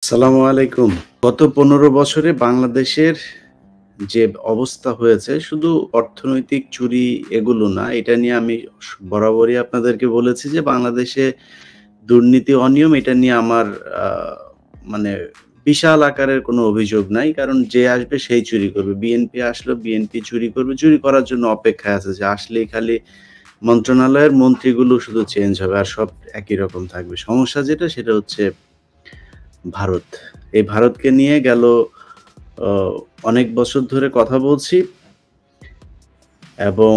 সালামু আলাইকুম। গত ১৫ বছরে বাংলাদেশের যে অবস্থা হয়েছে, শুধু অর্থনৈতিক চুরি এগুলো না। এটা নিয়ে আমি বরাবরই আপনাদেরকে বলেছি যে বাংলাদেশে দুর্নীতি, অনিয়ম এটা নিয়ে আমার আ মানে বিশাল আকারের কোনো অভিযোগ নাই। কারণ যে আসবে সেই চুরি করবে। বিএনপি আসলো, বিএনপি চুরি করবে। চুরি করার জন্য অপেক্ষায় আছে যে আসলেই খালি মন্ত্রণালয়ের মন্ত্রীগুলো শুধু চেঞ্জ হবে আর সব একই রকম থাকবে। সমস্যা যেটা সেটা হচ্ছে ভারত। এই ভারতকে নিয়ে গেল অ অনেক বছর ধরে কথা বলছি এবং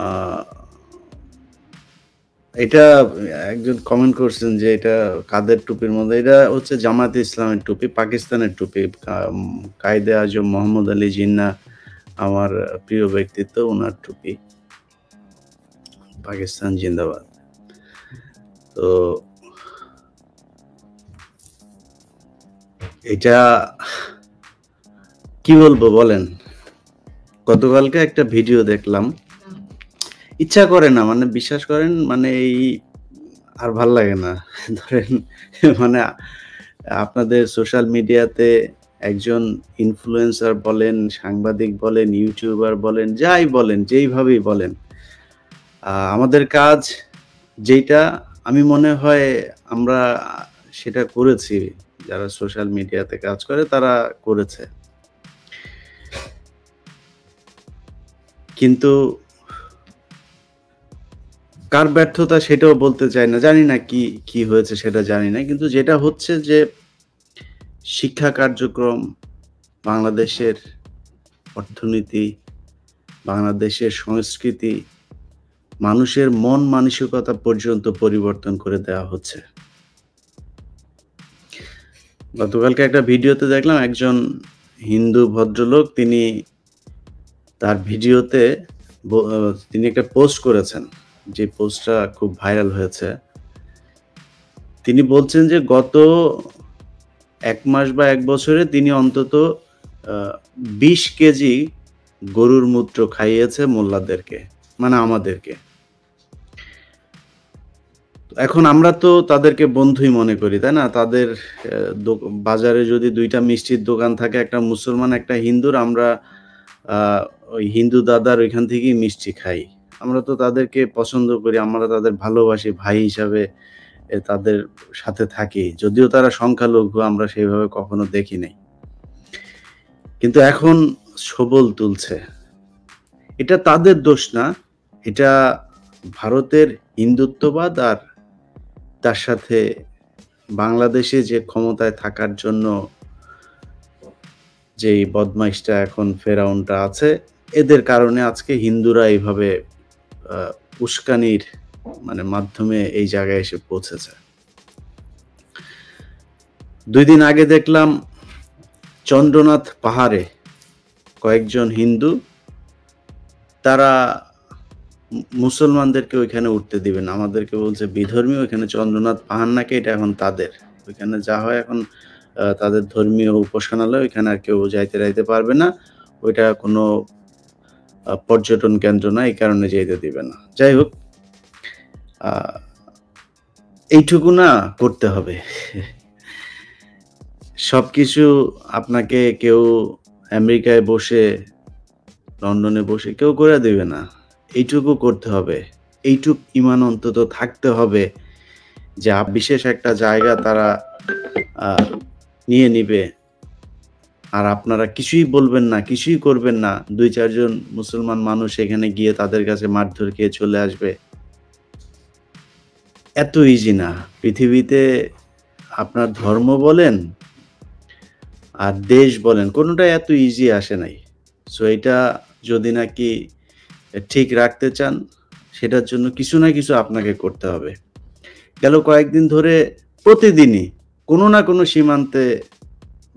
আ এটা একজন কমেন্ট করছেন যে এটা কাদের টুপির মধ্যে? এটা হচ্ছে জামায়াতে ইসলামের টুপি, পাকিস্তানের টুপি। কায়েদে আজম মোহাম্মদ আলী জিন্নাহ আমার প্রিয় ব্যক্তিত্ব, উনার টুপি। পাকিস্তান জিন্দাবাদ। তো এটা কি বলবো বলেন? গতকালকে একটা ভিডিও দেখলাম। ইচ্ছা করে না মানে বিশ্বাস করেন মানে আর ভাল লাগে না। ধরেন মানে আপনাদের সোশ্যাল মিডিয়াতে একজন ইনফ্লুয়েন্সার বলেন, সাংবাদিক বলেন, ইউটিউবার বলেন, যাই বলেন, যেইভাবেই বলেন। আমাদের কাজ যেইটা আমি মনে হয় আমরা সেটা করেছি। যারা সোশ্যাল মিডিয়াতে কাজ করে তারা করেছে। কিন্তু কার ব্যর্থতা সেটাও বলতে চাই না। জানি না কি হয়েছে সেটা জানি না। কিন্তু যেটা হচ্ছে যে শিক্ষা কার্যক্রম, বাংলাদেশের অর্থনীতি, বাংলাদেশের সংস্কৃতি, মানুষের মন মানসিকতা পর্যন্ত পরিবর্তন করে দেওয়া হচ্ছে। গতকালকে একটা ভিডিওতে দেখলাম একজন হিন্দু ভদ্রলোক তিনি তার ভিডিওতে ব আ তিনি একটা পোস্ট করেছেন। যে পোস্টটা খুব ভাইরাল হয়েছে। তিনি বলছেন যে গত ১ মাস বা ১ বছরে তিনি অন্তত আ ২০ কেজি গরুর মূত্র খাইয়েছে মোল্লাদেরকে, মানে আমাদেরকে। এখন আমরা তো তাদেরকে বন্ধুই মনে করি, তাই না? তাদের অ্যা দো বাজারে যদি ২ টা মিষ্টির দোকান থাকে, একটা মুসলমান, একটা হিন্দুর, আমরা আ ওই হিন্দু দাদার ওইখান থেকেই মিষ্টি খাই। আমরা তো তাদেরকে পছন্দ করি, আমরা তাদের ভালোবাসি, ভাই হিসাবে তাদের সাথে থাকি। যদিও তারা সংখ্যালঘু, আমরা সেভাবে কখনো দেখি নাই। কিন্তু এখন ছোবল তুলছে। এটা তাদের দোষ না। এটা ভারতের হিন্দুত্ববাদ আর তার সাথে বাংলাদেশে যে ক্ষমতায় থাকার জন্য যেই বদমাইশটা এখন ফেরাউনটা আছে, এদের কারণে আজকে হিন্দুরা এইভাবে আ উস্কানির মানে মাধ্যমে এই জায়গায় এসে পৌঁছেছে। ২ দিন আগে দেখলাম চন্দ্রনাথ পাহাড়ে কয়েকজন হিন্দু তারা মুসলমানদেরকে ওইখানে উঠতে দিবে না। আমাদেরকে বলছে বিধর্মী, ওইখানে চন্দ্রনাথ পাহাড় নাকি এটা এখন তাদের। ওইখানে যা হয় এখন তাদের ধর্মীয় উপাসনালয়, ওইখানে আর কেউ যাইতে পারবে না। ওইটা কোনো পর্যটন কেন্দ্র না, এই কারণে যাইতে দিবে না। যাই হোক, আ এইটুকু না করতে হবে। সবকিছু আপনাকে কেউ আমেরিকায় বসে, লন্ডনে বসে কেউ করে দিবে না। এইটুকু করতে হবে। এইটুক ঈমান অন্তত থাকতে হবে যে বিশেষ একটা জায়গা তারা আ নিয়ে নিবে। আর আপনারা কিছুই বলবেন না, কিছুই করবেন না। ২-৪ জন মুসলমান মানুষ এখানে গিয়ে তাদের কাছে মারধর খেয়ে চলে আসবে। এত ইজি না। পৃথিবীতে আপনার ধর্ম বলেন আর দেশ বলেন, কোনটাই এত ইজি আসে নাই। সো এইটা যদি নাকি ঠিক রাখতে চান, সেটার জন্য কিছু না কিছু আপনাকে করতে হবে। গেল কয়েকদিন ধরে প্রতিদিনই কোনো না কোনো সীমান্তে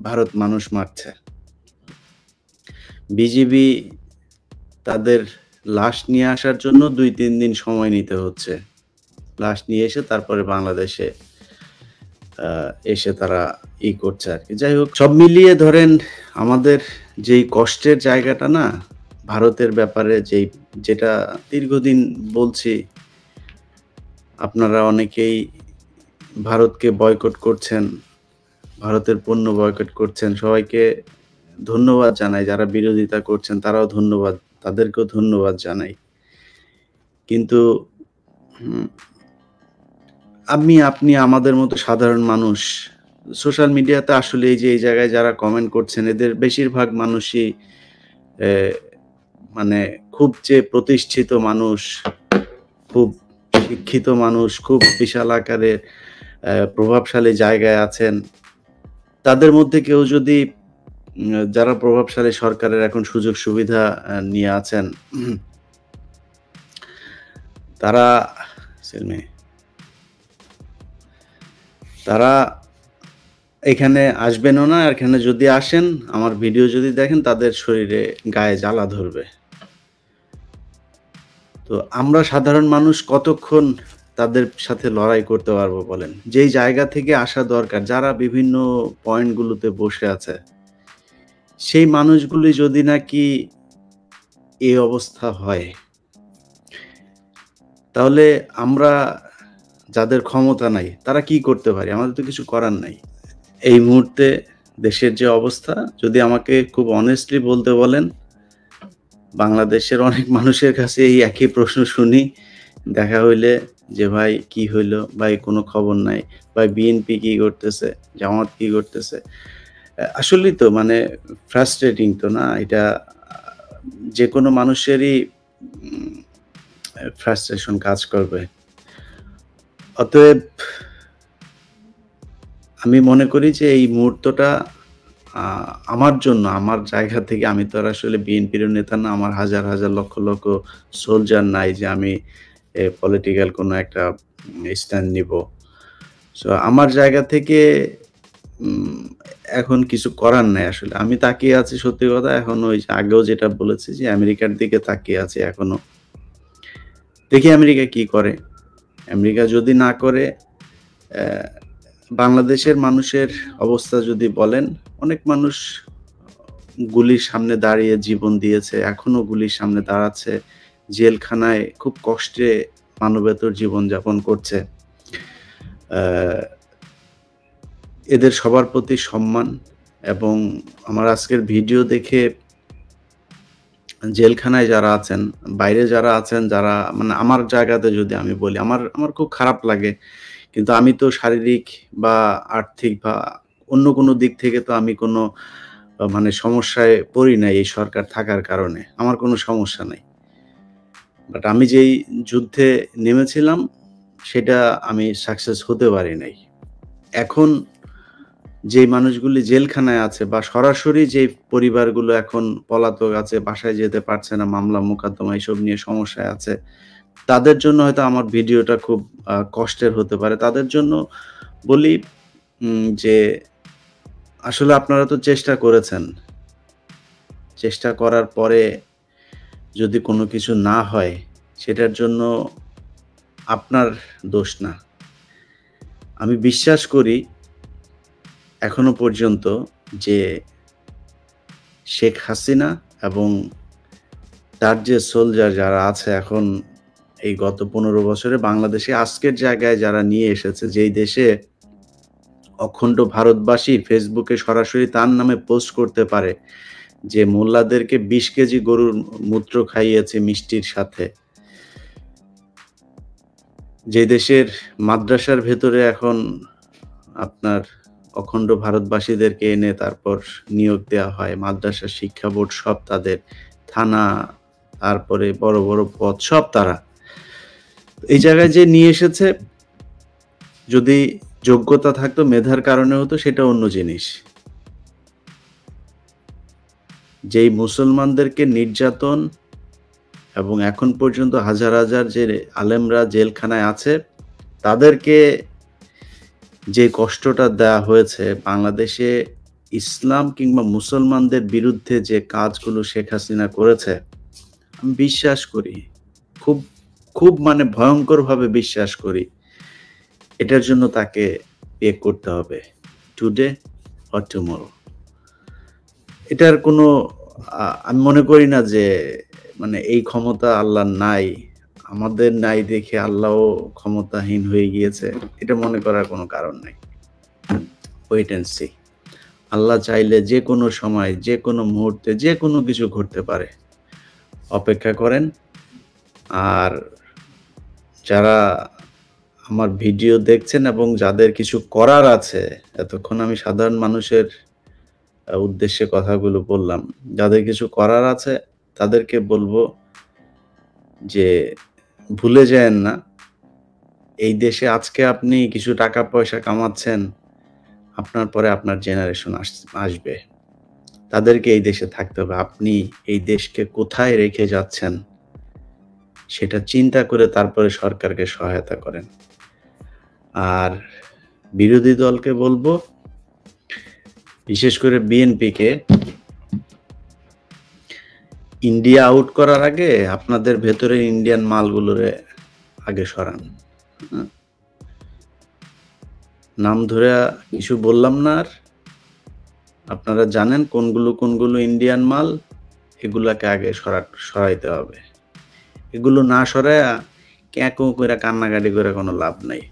ভারত মানুষ মারছে। বিজিবি তাদের লাশ নিয়ে আসার জন্য ২-৩ দিন সময় নিতে হচ্ছে। লাশ নিয়ে এসে তারপরে বাংলাদেশে আ এসে তারা করছে আরকি। যাই হোক, সব মিলিয়ে ধরেন আমাদের যেই কষ্টের জায়গাটা না, ভারতের ব্যাপারে যেটা দীর্ঘদিন বলছি, আপনারা অনেকেই ভারতকে বয়কট করছেন, ভারতের পণ্য বয়কট করছেন। সবাইকে ধন্যবাদ জানাই। যারা বিরোধিতা করছেন তারাও ধন্যবাদ। তাদেরকেও ধন্যবাদ জানাই। কিন্তু হুম আপনি আমাদের মতো সাধারণ মানুষ সোশ্যাল মিডিয়াতে আসলে এই জায়গায় যারা কমেন্ট করছেন এদের বেশিরভাগ মানুষই এ মানে খুব যে প্রতিষ্ঠিত মানুষ, খুব শিক্ষিত মানুষ, খুব বিশাল আকারের প্রভাবশালী জায়গায় আছেন। তাদের মধ্যে কেউ যদি যারা প্রভাবশালী সরকারের এখন সুযোগ সুবিধা নিয়ে আছেন, তারা তারা এখানে আসবেনও না। এখানে যদি আসেন, আমার ভিডিও যদি দেখেন তাদের শরীরে গায়ে জ্বালা ধরবে। তো আমরা সাধারণ মানুষ কতক্ষণ তাদের সাথে লড়াই করতে পারবো বলেন? যেই জায়গা থেকে আসা দরকার, যারা বিভিন্ন পয়েন্টগুলোতে বসে আছে, সেই মানুষগুলি যদি নাকি এই অবস্থা হয়, তাহলে আমরা যাদের ক্ষমতা নাই, তারা কি করতে পারি? আমাদের তো কিছু করার নাই। এই মুহূর্তে দেশের যে অবস্থা, যদি আমাকে খুব অনেস্টলি বলতে বলেন, বাংলাদেশের অনেক মানুষের কাছে এই একই প্রশ্ন শুনি দেখা হইলে যে, "ভাই কি হইলো? ভাই কোনো খবর নাই। ভাই বিএনপি কি করতেছে? জামাত কি করতেছে?" আসলেই তো মানে ফ্রাস্ট্রেটিং তো না? এটা যেকোনো মানুষেরই উম ফ্রাস্ট্রেশন কাজ করবে। অতএব আমি মনে করি যে এই মুহূর্তটা আ আমার জন্য, আমার জায়গা থেকে আমি তো আর আসলে বিএনপিরও নেতা না। আমার হাজার, হাজার লক্ষ, লক্ষ সোলজার নাই যে আমি পলিটিক্যাল কোনো একটা স্ট্যান্ড নিবো। সো আমার জায়গা থেকে উম এখন কিছু করার নাই আসলে। আমি তাকিয়ে আছি সত্যি কথা এখন ওই যে আগেও যেটা বলেছি যে আমেরিকার দিকে তাকিয়ে আছি এখনো। দেখি আমেরিকা কি করে। আমেরিকা যদি না করে অ্যা বাংলাদেশের মানুষের অবস্থা যদি বলেন, অনেক মানুষ গুলির সামনে দাঁড়িয়ে জীবন দিয়েছে। এখনো গুলির সামনে দাঁড়াচ্ছে। জেলখানায় খুব কষ্টে মানবেতর জীবনযাপন করছে। অ্যা এদের সবার প্রতি সম্মান এবং আমার আজকের ভিডিও দেখে জেলখানায় যারা আছেন, বাইরে যারা আছেন, যারা মানে আমার জায়গাতে যদি আমি বলি, আমার খুব খারাপ লাগে। কিন্তু আমি তো শারীরিক বা আর্থিক বা অন্য কোনো দিক থেকে তো আমি কোনো মানে সমস্যায় পড়ি নাই এই সরকার থাকার কারণে। আমার কোনো সমস্যা নাই। বাট আমি যেই যুদ্ধে নেমেছিলাম, সেটা আমি সাকসেস হতে পারি নাই। এখন যেই মানুষগুলি জেলখানায় আছে বা সরাসরি যেই পরিবারগুলো এখন পলাতক আছে, বাসায় যেতে পারছে না, মামলা মোকদ্দমা এসব নিয়ে সমস্যায় আছে, তাদের জন্য হয়তো আমার ভিডিওটা খুব কষ্টের হতে পারে। তাদের জন্য বলি যে আসলে আপনারা তো চেষ্টা করেছেন। চেষ্টা করার পরে যদি কোনো কিছু না হয়, সেটার জন্য আপনার দোষ না। আমি বিশ্বাস করি এখনো পর্যন্ত যে শেখ হাসিনা এবং তার যে সোলজার যারা আছে এখন এই গত ১৫ বছরে বাংলাদেশে আজকের জায়গায় যারা নিয়ে এসেছে, যেই দেশে অখণ্ড ভারতবাসী ফেসবুকে সরাসরি তার নামে পোস্ট করতে পারে যে মোল্লাদেরকে ২০ কেজি গরুর মূত্র খাইয়েছে মিষ্টির সাথে। যে দেশের মাদ্রাসার ভেতরে এখন আপনার অখণ্ড ভারতবাসীদেরকে এনে তারপর নিয়োগ দেয়া হয়। মাদ্রাসা শিক্ষা বোর্ড সব তাদের, থানা, তারপরে বড়, বড় পদ সব তারা। এই জায়গায় যে নিয়ে এসেছে, যদি যোগ্যতা থাকতো, মেধার কারণে হতো সেটা অন্য জিনিস। যেই মুসলমানদেরকে নির্যাতন এবং এখন পর্যন্ত হাজার, হাজার যে আলেমরা জেলখানায় আছে, তাদেরকে যে কষ্টটা দেয়া হয়েছে বাংলাদেশে ইসলাম কিংবা মুসলমানদের বিরুদ্ধে যে কাজগুলো শেখ হাসিনা করেছে, আমি বিশ্বাস করি, খুব, খুব মানে ভয়ংকরভাবে বিশ্বাস করি, এটার জন্য তাকে পে করতে হবে। Today or tomorrow. এটার কোনো আমি মনে করি না যে মানে এই ক্ষমতা আল্লাহর নাই। আমাদের নাই দেখে আল্লাহও ক্ষমতাহীন হয়ে গিয়েছে, এটা মনে করার কোনো কারণ নাই। Wait and C. আল্লাহ চাইলে যেকোনো সময়, যেকোনো মুহূর্তে যেকোনো কিছু ঘটতে পারে। অপেক্ষা করেন। আর যারা আমার ভিডিও দেখছেন এবং যাদের কিছু করার আছে, এতক্ষণ আমি সাধারণ মানুষের উদ্দেশ্যে কথাগুলো বললাম। যাদের কিছু করার আছে তাদেরকে বলবো যে ভুলে যায়েন না, এই দেশে আজকে আপনি কিছু টাকা পয়সা কামাচ্ছেন, আপনার পরে আপনার জেনারেশন আসবে। তাদেরকে এই দেশে থাকতে হবে। আপনি এই দেশকে কোথায় রেখে যাচ্ছেন সেটা চিন্তা করে তারপরে সরকারকে সহায়তা করেন। আর বিরোধী দলকে বলবো, বিশেষ করে বিএনপিকে, ইন্ডিয়া আউট করার আগে আপনাদের ভেতরে ইন্ডিয়ান মালগুলোরে আগে সরান। নাম ধরে কিছু বললাম না আর, আপনারা জানেন কোনগুলো ইন্ডিয়ান মাল, এগুলাকে আগে সরাইতে হবে। এগুলো না সরাইয়া ক্যাঁকো করে কান্নাকাটি করে কোনো লাভ নাই।